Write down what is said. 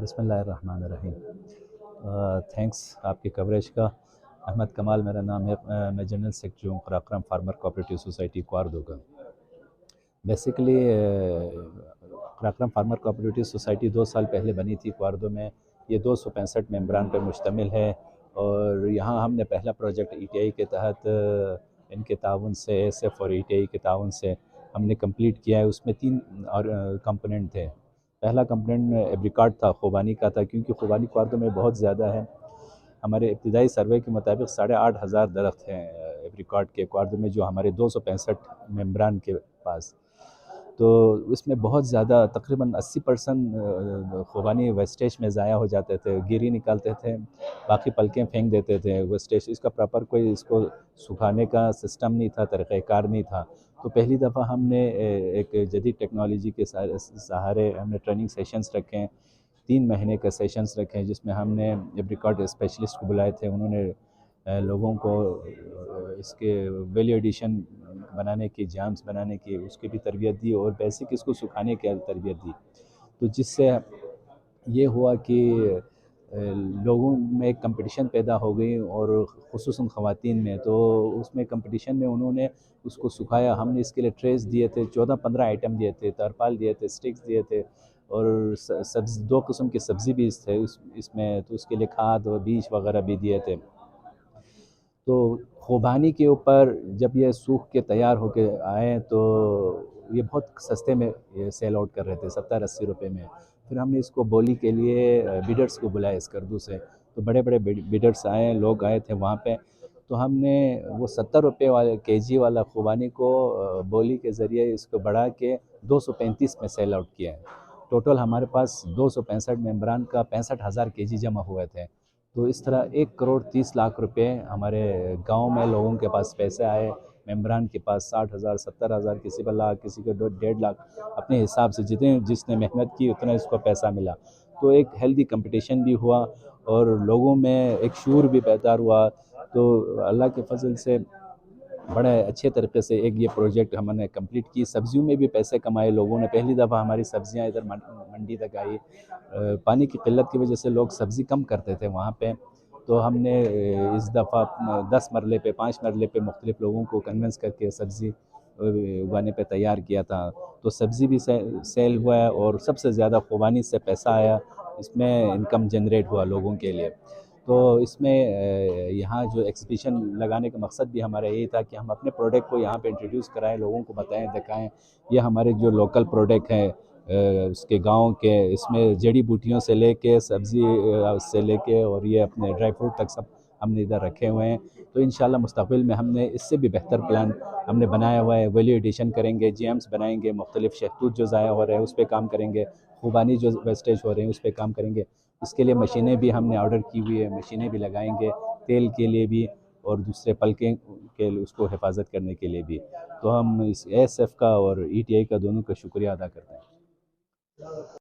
بسم اللہ الرحمن الرحیم۔ تھینکس آپ کی کوریج کا۔ احمد کمال میرا نام ہے، میں جنرل سیکرٹری ہوں قراقرم فارمر کوآپریٹیو سوسائٹی کواردو کا۔ Basically Karakoram farmer cooperative society 2 سال پہلے بنی تھی کواردو میں۔ یہ 265 ممبران پر مشتمل ہے، اور یہاں ہم نے پہلا پروجیکٹ ای ٹی آئی کے تحت ان کے تعاون سے، ایس ایف اور ای ٹی آئی کے تعاون سے ہم نے کمپلیٹ کیا ہے۔ اس میں 3 کمپوننٹ تھے۔ پہلا کمپوننٹ ایبریکاٹ تھا، خوبانی کا تھا، کیونکہ خوبانی کواردو میں بہت زیادہ ہے۔ ہمارے ابتدائی سروے کے مطابق 8,500 درخت ہیں ایبریکاٹ کے کواردو میں، جو ہمارے 265 ممبران کے پاس۔ تو اس میں بہت زیادہ، تقریباً 80% خوبانی ویسٹیج میں ضائع ہو جاتے تھے، گیری نکالتے تھے، باقی پلکیں پھینک دیتے تھے ویسٹیج۔ اس کا پراپر کوئی اس کو سکھانے کا سسٹم نہیں تھا، طریقہ کار نہیں تھا۔ تو پہلی دفعہ ہم نے ایک جدید ٹیکنالوجی کے سہارے ہم نے ٹریننگ سیشنز رکھے، 3 مہینے کے سیشنز رکھے، جس میں ہم نے ایبریکاٹ اسپیشلسٹ کو بلائے تھے۔ انہوں نے لوگوں کو اس کے ویلیو ایڈیشن بنانے کی، جامس بنانے کی، اس کی بھی تربیت دی، اور بیسک اس کو سکھانے کی تربیت دی۔ تو جس سے یہ ہوا کہ لوگوں میں ایک کمپٹیشن پیدا ہو گئی، اور خصوصاً خواتین میں۔ تو اس میں کمپٹیشن میں انہوں نے اس کو سکھایا۔ ہم نے اس کے لیے ٹریس دیے تھے، 14-15 آئٹم دیے تھے، ترپال دیے تھے، سٹکس دیے تھے، اور 2 قسم کے سبزی بیج تھے اس میں، تو اس کے لیے کھاد و بیج وغیرہ بھی دیے تھے۔ تو خوبانی کے اوپر جب یہ سوکھ کے تیار ہو کے آئے، تو یہ بہت سستے میں سیل آؤٹ کر رہے تھے، 70-80 روپے میں۔ پھر ہم نے اس کو بولی کے لیے بیڈرز کو بلایا اسکردو سے، تو بڑے بڑے بیڈرز آئے، لوگ آئے تھے وہاں پہ۔ تو ہم نے وہ 70 روپے والے کے جی والا خوبانی کو بولی کے ذریعے اس کو بڑھا کے 235 میں سیل آؤٹ کیا ہے۔ ٹوٹل ہمارے پاس 265 ممبران کا 65,000 کے جی جمع ہوئے تھے۔ تو اس طرح 1,30,00,000 روپے ہمارے گاؤں میں لوگوں کے پاس پیسے آئے، ممبران کے پاس 60,000 70,000، کسی کو لاکھ، کسی کو 1.5 لاکھ، اپنے حساب سے جس نے محنت کی اتنا اس کو پیسہ ملا۔ تو ایک ہیلدی کمپٹیشن بھی ہوا، اور لوگوں میں ایک شعور بھی بیدار ہوا۔ تو اللہ کے فضل سے بڑے اچھے طریقے سے ایک یہ پروجیکٹ ہم نے کمپلیٹ کی۔ سبزیوں میں بھی پیسے کمائے لوگوں نے، پہلی دفعہ ہماری سبزیاں ادھر منڈی تک آئی۔ پانی کی قلت کی وجہ سے لوگ سبزی کم کرتے تھے وہاں پہ، تو ہم نے اس دفعہ 10 مرلے پہ 5 مرلے پہ مختلف لوگوں کو کنونس کر کے سبزی اگانے پہ تیار کیا تھا۔ تو سبزی بھی سیل ہوا ہے، اور سب سے زیادہ خوبانی سے پیسہ آیا، اس میں انکم جنریٹ ہوا لوگوں کے لیے۔ تو اس میں یہاں جو ایکزیبیشن لگانے کا مقصد بھی ہمارا یہی تھا کہ ہم اپنے پروڈکٹ کو یہاں پہ انٹروڈیوس کرائیں، لوگوں کو بتائیں، دکھائیں۔ یہ ہمارے جو لوکل پروڈکٹ ہیں اس کے گاؤں کے، اس میں جڑی بوٹیوں سے لے کے، سبزی سے لے کے، اور یہ اپنے ڈرائی فروٹ تک سب ہم نے ادھر رکھے ہوئے ہیں۔ تو انشاءاللہ مستقبل میں ہم نے اس سے بھی بہتر پلان ہم نے بنایا ہوا ہے۔ ویلیو ایڈیشن کریں گے، جی ایمس بنائیں گے، مختلف شہتوت جو ضائع ہو رہے ہیں اس پہ کام کریں گے، خوبانی جو ویسٹیج ہو رہے ہیں اس پہ کام کریں گے۔ اس کے لیے مشینیں بھی ہم نے آرڈر کی ہوئی ہے، مشینیں بھی لگائیں گے، تیل کے لیے بھی، اور دوسرے پلکیں کے اس کو حفاظت کرنے کے لیے بھی۔ تو ہم اس ایس ایف کا اور ای ٹی آئی کا دونوں کا شکریہ ادا کرتے ہیں۔